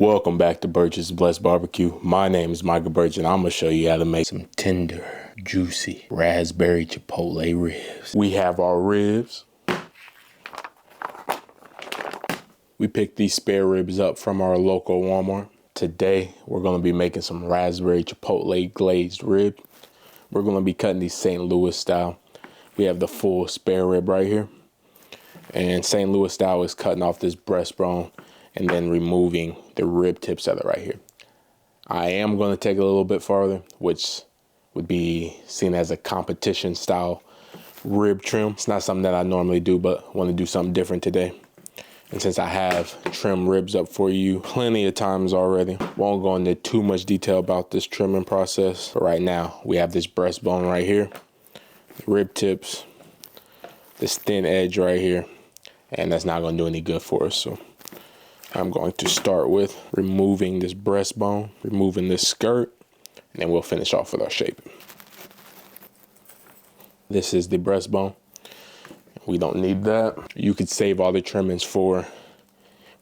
Welcome back to Birch's Blessed Barbecue. My name is Michael Birch, and I'm going to show you how to make some tender, juicy raspberry chipotle ribs. We have our ribs. We picked these spare ribs up from our local Walmart. Today, we're going to be making some raspberry chipotle glazed ribs. We're going to be cutting these St. Louis style. We have the full spare rib right here. And St. Louis style is cutting off this breastbone and then removing the rib tips of it right here. I am going to take it a little bit farther, which would be seen as a competition style rib trim. It's not something that I normally do, but want to do something different today. And since I have trimmed ribs up for you plenty of times already, won't go into too much detail about this trimming process. But right now, we have this breastbone right here, the rib tips, this thin edge right here, and that's not going to do any good for us. So I'm going to start with removing this breastbone, removing this skirt, and then we'll finish off with our shaping. This is the breastbone. We don't need that. You could save all the trimmings for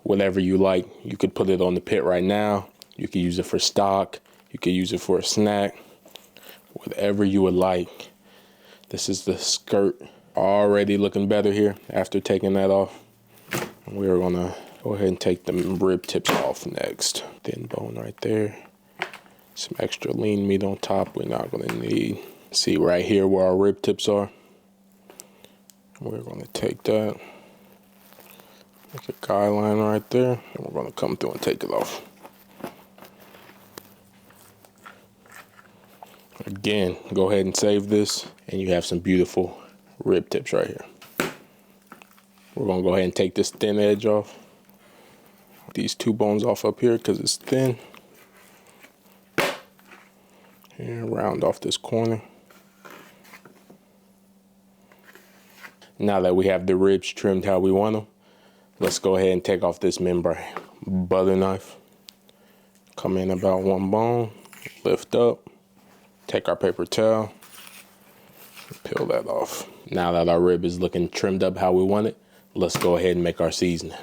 whatever you like. You could put it on the pit right now. You could use it for stock. You could use it for a snack. Whatever you would like. This is the skirt. Already looking better here after taking that off. We're gonna go ahead and take the rib tips off next. Thin bone right there. Some extra lean meat on top we're not gonna need. See right here where our rib tips are. We're gonna take that, make a guide line right there, and we're gonna come through and take it off. Again, go ahead and save this, and you have some beautiful rib tips right here. We're gonna go ahead and take this thin edge off. These two bones off up here because it's thin. And round off this corner. Now that we have the ribs trimmed how we want them, let's go ahead and take off this membrane. Butter knife. Come in about one bone, lift up, take our paper towel, peel that off. Now that our rib is looking trimmed up how we want it, let's go ahead and make our seasoning.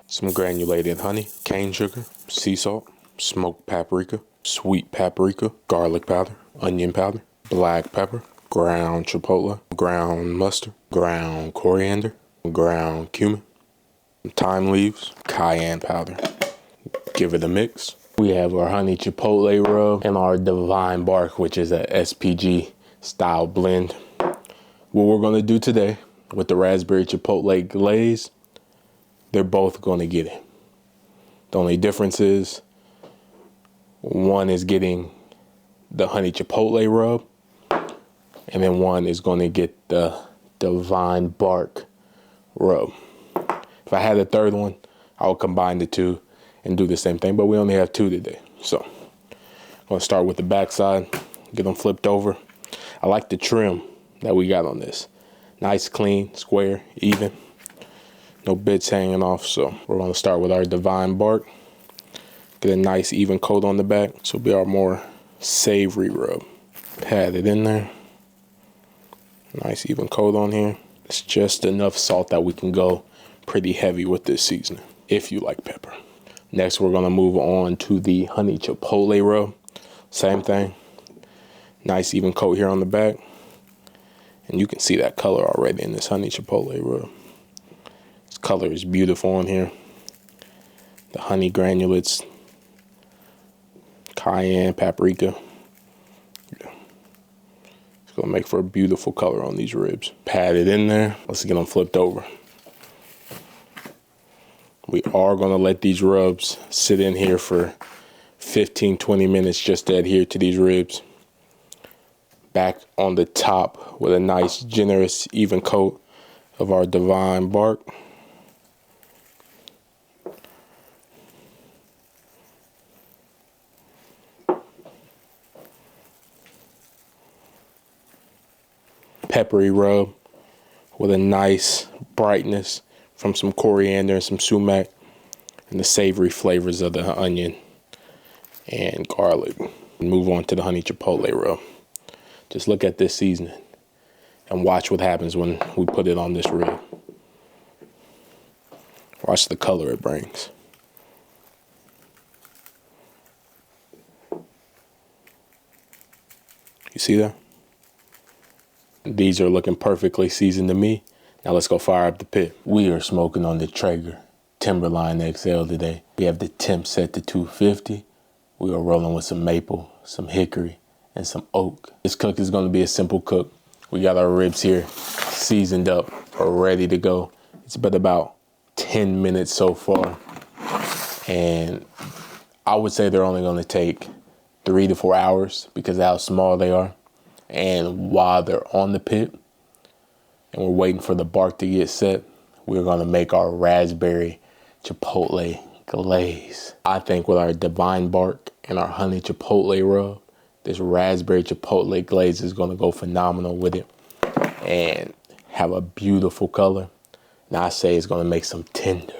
Some granulated honey, cane sugar, sea salt, smoked paprika, sweet paprika, garlic powder, onion powder, black pepper, ground chipotle, ground mustard, ground coriander, ground cumin, thyme leaves, cayenne powder. Give it a mix. We have our honey chipotle rub and our divine bark, which is a SPG style blend. What we're gonna do today with the raspberry chipotle glaze, they're both gonna get it. The only difference is one is getting the honey chipotle rub, and then one is going to get the divine bark rub. If I had a third one, I would combine the two and do the same thing, but we only have two today. So I'm going to start with the back side, get them flipped over. I like the trim that we got on this. Nice, clean, square, even. No bits hanging off. So we're going to start with our divine bark. Get a nice even coat on the back. This will be our more savory rub. Pat it in there. Nice even coat on here. It's just enough salt that we can go pretty heavy with this seasoning, if you like pepper. Next, we're gonna move on to the honey chipotle rub. Same thing. Nice even coat here on the back. And you can see that color already in this honey chipotle rub. This color is beautiful on here. The honey granulates, cayenne, paprika. Gonna make for a beautiful color on these ribs. Pat it in there. Let's get them flipped over. We are gonna let these rubs sit in here for 15-20 minutes just to adhere to these ribs. Back on the top with a nice, generous, even coat of our divine bark. Peppery rub with a nice brightness from some coriander and some sumac and the savory flavors of the onion and garlic. Move on to the honey chipotle rub. Just look at this seasoning and watch what happens when we put it on this rib. Watch the color it brings. You see that? These are looking perfectly seasoned to me. Now let's go fire up the pit. We are smoking on the Traeger Timberline XL today. We have the temp set to 250. We are rolling with some maple, some hickory, and some oak. This cook is gonna be a simple cook. We got our ribs here seasoned up or ready to go. It's been about 10 minutes so far. And I would say they're only gonna take 3 to 4 hours because of how small they are. And while they're on the pit and we're waiting for the bark to get set, we're gonna make our raspberry chipotle glaze. I think with our divine bark and our honey chipotle rub, this raspberry chipotle glaze is gonna go phenomenal with it and have a beautiful color. And I say it's gonna make some tender,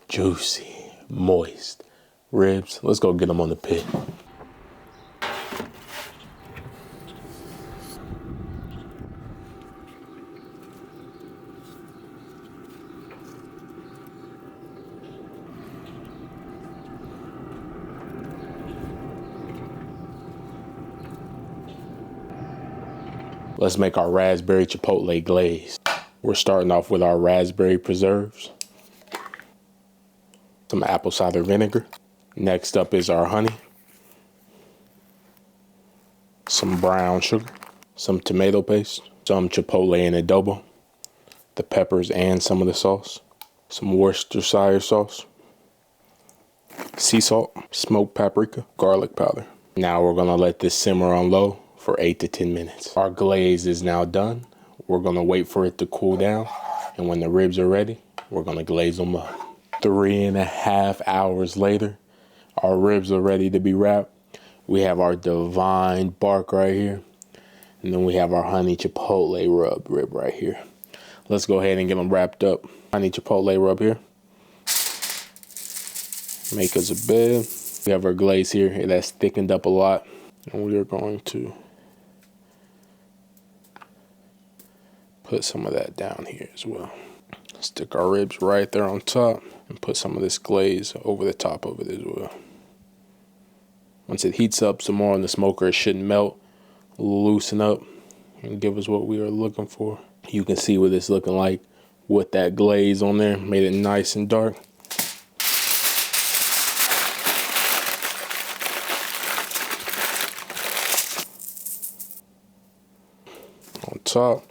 juicy, moist ribs. Let's go get them on the pit. Let's make our raspberry chipotle glaze. We're starting off with our raspberry preserves, some apple cider vinegar. Next up is our honey, some brown sugar, some tomato paste, some chipotle and adobo, the peppers and some of the sauce, some Worcestershire sauce, sea salt, smoked paprika, garlic powder. Now we're gonna let this simmer on low for 8 to 10 minutes. Our glaze is now done. We're gonna wait for it to cool down. And when the ribs are ready, we're gonna glaze them up. 3.5 hours later, our ribs are ready to be wrapped. We have our divine bark right here. And then we have our honey chipotle rib right here. Let's go ahead and get them wrapped up. Honey chipotle rub here. Make us a bed. We have our glaze here that's thickened up a lot. And we are going to put some of that down here as well. Stick our ribs right there on top and put some of this glaze over the top of it as well. Once it heats up some more in the smoker, it shouldn't melt, loosen up, and give us what we are looking for. You can see what it's looking like with that glaze on there. Made it nice and dark. On top,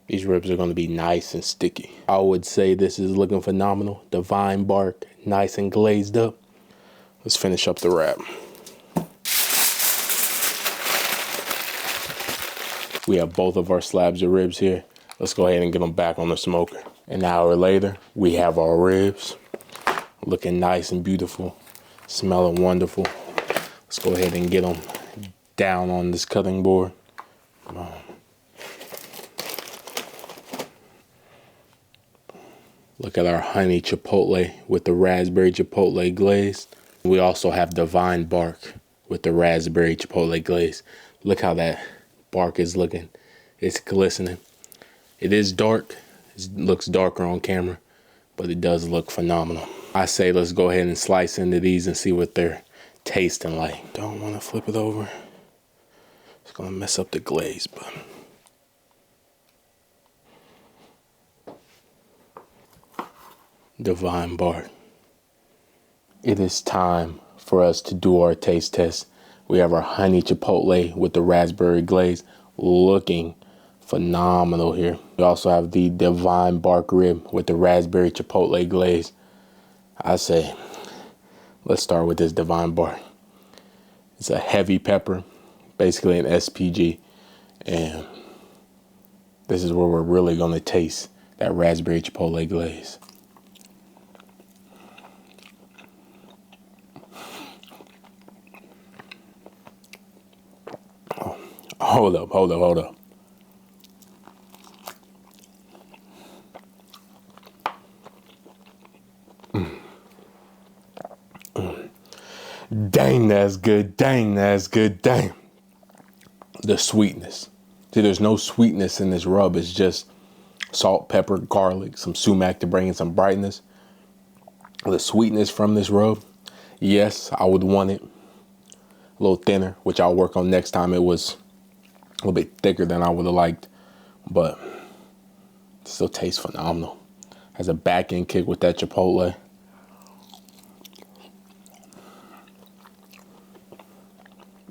these ribs are going to be nice and sticky. I would say this is looking phenomenal. Divine bark, nice and glazed up. Let's finish up the wrap. We have both of our slabs of ribs here. Let's go ahead and get them back on the smoker. An hour later, we have our ribs looking nice and beautiful, smelling wonderful. Let's go ahead and get them down on this cutting board. Come on. Look at our honey chipotle with the raspberry chipotle glaze. We also have divine bark with the raspberry chipotle glaze. Look how that bark is looking. It's glistening. It is dark. It looks darker on camera, but it does look phenomenal. I say let's go ahead and slice into these and see what they're tasting like. Don't want to flip it over. It's gonna mess up the glaze, but divine bark. It is time for us to do our taste test. We have our honey chipotle with the raspberry glaze looking phenomenal here. We also have the divine bark rib with the raspberry chipotle glaze. I say, let's start with this divine bark. It's a heavy pepper, basically an SPG. And this is where we're really gonna taste that raspberry chipotle glaze. Hold up. Dang, that's good. Dang. The sweetness. See, there's no sweetness in this rub. It's just salt, pepper, garlic, some sumac to bring in some brightness. The sweetness from this rub, yes, I would want it a little thinner, which I'll work on next time. It was a little bit thicker than I would have liked, but it still tastes phenomenal. Has a back end kick with that Chipotle.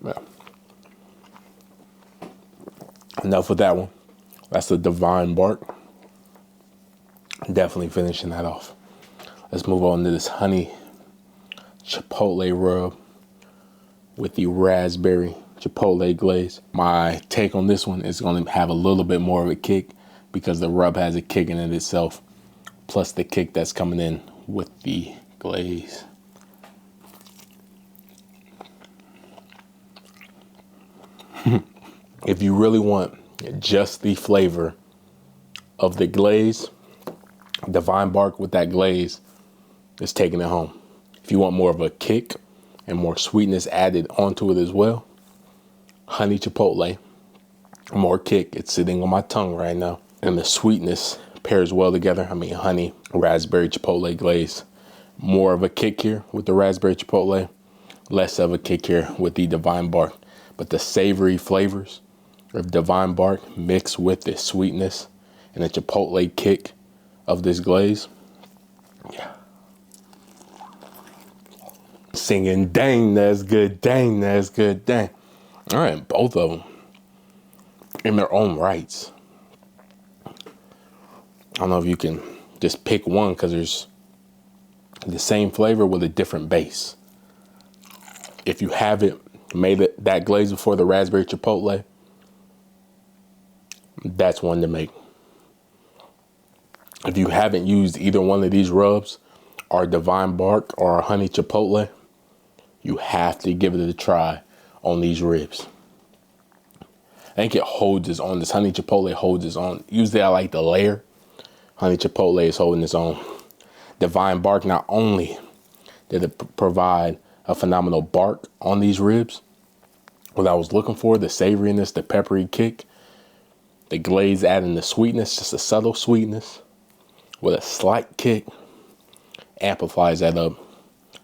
Yeah. Enough with that one. That's the Divine Bark. Definitely finishing that off. Let's move on to this honey Chipotle rub with the raspberry Chipotle glaze. My take on this one is going to have a little bit more of a kick because the rub has a kick in it itself, plus the kick that's coming in with the glaze. If you really want just the flavor of the glaze, Divine Bark with that glaze is taking it home. If you want more of a kick and more sweetness added onto it as well, honey Chipotle, more kick. It's sitting on my tongue right now. And the sweetness pairs well together. I mean, honey, raspberry Chipotle glaze. More of a kick here with the raspberry Chipotle, less of a kick here with the Divine Bark. But the savory flavors of Divine Bark mixed with the sweetness and the Chipotle kick of this glaze. Yeah. Singing, dang, that's good, dang, that's good, dang. All right, both of them in their own rights. I don't know if you can just pick one because there's the same flavor with a different base. If you haven't made it that glaze before, the raspberry Chipotle, that's one to make. If you haven't used either one of these rubs, or Divine Bark or honey Chipotle, you have to give it a try on these ribs. I think it holds its own. This honey Chipotle holds its own. Usually I like the layer. Honey Chipotle is holding its own. Divine Bark, not only did it provide a phenomenal bark on these ribs, what I was looking for, the savoriness, the peppery kick, the glaze adding the sweetness, just a subtle sweetness with a slight kick, amplifies that up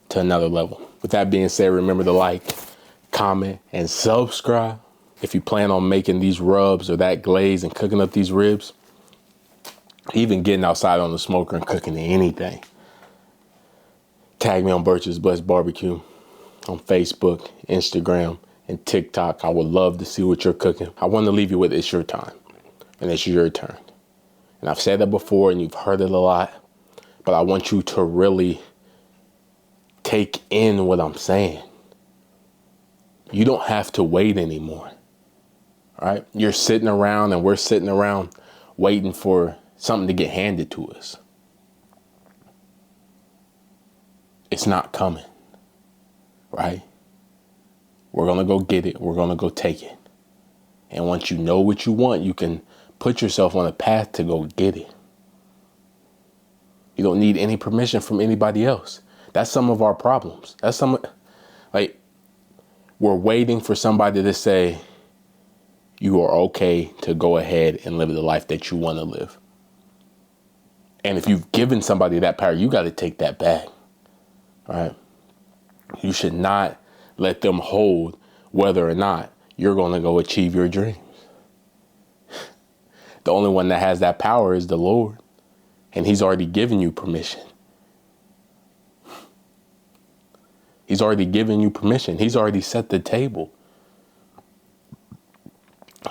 to another level. With that being said, remember to like, comment, and subscribe. If you plan on making these rubs or that glaze and cooking up these ribs, even getting outside on the smoker and cooking anything, tag me on Birch's Blessed Barbecue on Facebook, Instagram, and TikTok. I would love to see what you're cooking. I want to leave you with it's your time and it's your turn. And I've said that before and you've heard it a lot, but I want you to really take in what I'm saying. You don't have to wait anymore. All right? You're sitting around and we're sitting around waiting for something to get handed to us. It's not coming. Right? We're going to go get it. We're going to go take it. And once you know what you want, you can put yourself on a path to go get it. You don't need any permission from anybody else. That's some of our problems. We're waiting for somebody to say, you are okay to go ahead and live the life that you want to live. And if you've given somebody that power, you got to take that back. All right? You should not let them hold whether or not you're going to go achieve your dreams. The only one that has that power is the Lord. And he's already given you permission. He's already given you permission. He's already set the table.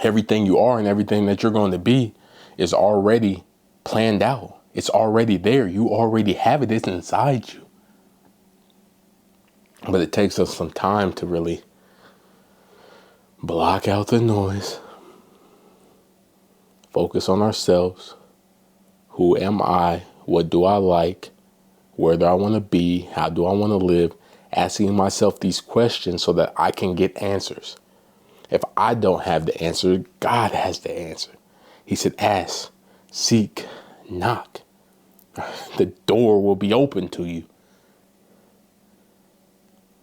Everything you are and everything that you're going to be is already planned out. It's already there. You already have it. It's inside you. But it takes us some time to really block out the noise. Focus on ourselves. Who am I? What do I like? Where do I want to be? How do I want to live? Asking myself these questions so that I can get answers. If I don't have the answer, God has the answer. He said, ask, seek, knock. The door will be open to you.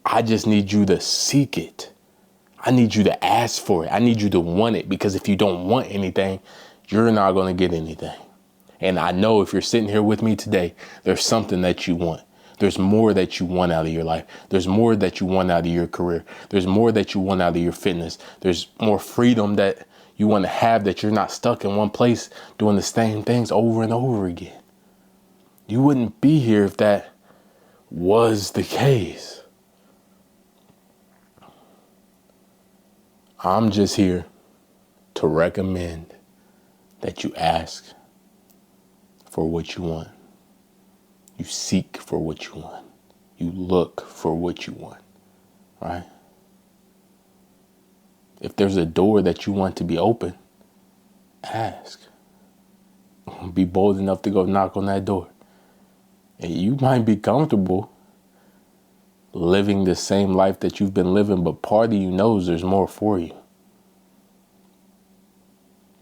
I just need you to seek it. I need you to ask for it. I need you to want it, because if you don't want anything, you're not going to get anything. And I know if you're sitting here with me today, there's something that you want. There's more that you want out of your life. There's more that you want out of your career. There's more that you want out of your fitness. There's more freedom that you want to have, that you're not stuck in one place doing the same things over and over again. You wouldn't be here if that was the case. I'm just here to recommend that you ask for what you want. You seek for what you want. You look for what you want, right? If there's a door that you want to be open, ask. Be bold enough to go knock on that door. And you might be comfortable living the same life that you've been living, but part of you knows there's more for you.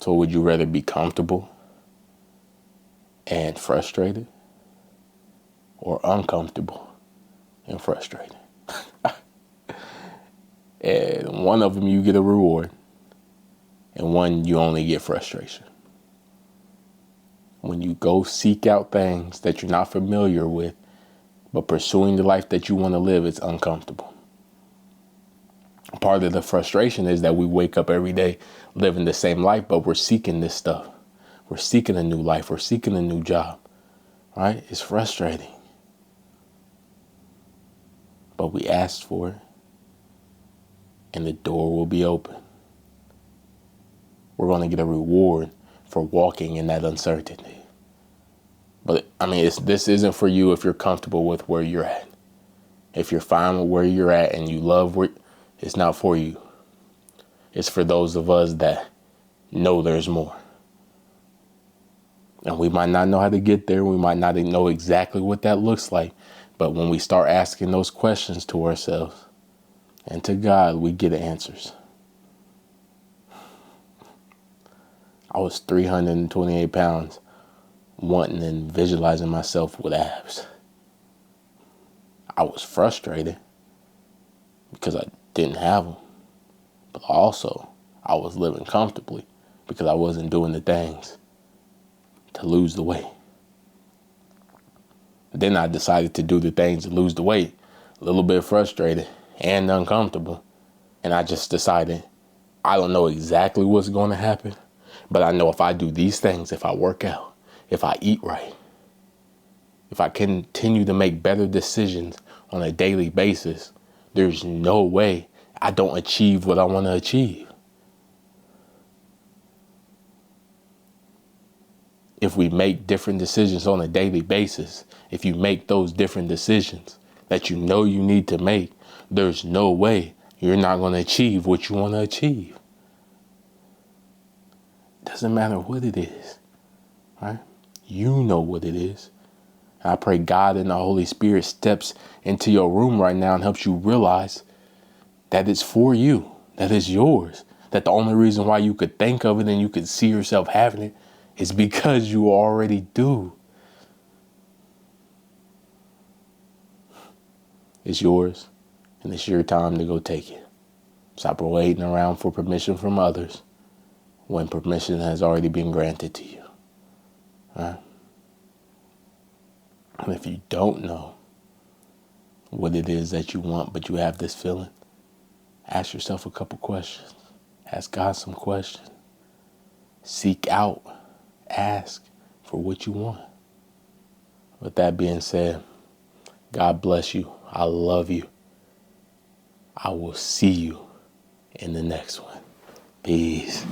So would you rather be comfortable and frustrated, or uncomfortable and frustrated? And one of them you get a reward, and one you only get frustration. When you go seek out things that you're not familiar with, but pursuing the life that you want to live, it's uncomfortable. Part of the frustration is that we wake up every day living the same life, but we're seeking this stuff. We're seeking a new life. We're seeking a new job, right? It's frustrating. But we asked for it, and the door will be open. We're going to get a reward for walking in that uncertainty. But I mean, this isn't for you if you're comfortable with where you're at. If you're fine with where you're at and you love where, it's not for you. It's for those of us that know there's more. And we might not know how to get there. We might not know exactly what that looks like. But when we start asking those questions to ourselves and to God, we get answers. I was 328 pounds, wanting and visualizing myself with abs. I was frustrated because I didn't have them. But also, I was living comfortably because I wasn't doing the things to lose the weight. Then I decided to do the things to lose the weight, a little bit frustrated and uncomfortable. And I just decided, I don't know exactly what's going to happen, but I know if I do these things, if I work out, if I eat right, if I continue to make better decisions on a daily basis, there's no way I don't achieve what I want to achieve. If we make different decisions on a daily basis, if you make those different decisions that you know you need to make, there's no way you're not going to achieve what you want to achieve. Doesn't matter what it is, right? You know what it is. I pray God and the Holy Spirit steps into your room right now and helps you realize that it's for you, that it's yours, that the only reason why you could think of it and you could see yourself having it is because you already do. It's yours, and it's your time to go take it. Stop waiting around for permission from others when permission has already been granted to you. Right? And if you don't know what it is that you want, but you have this feeling, ask yourself a couple questions. Ask God some questions. Seek out, ask for what you want. With that being said, God bless you. I love you. I will see you in the next one. Peace.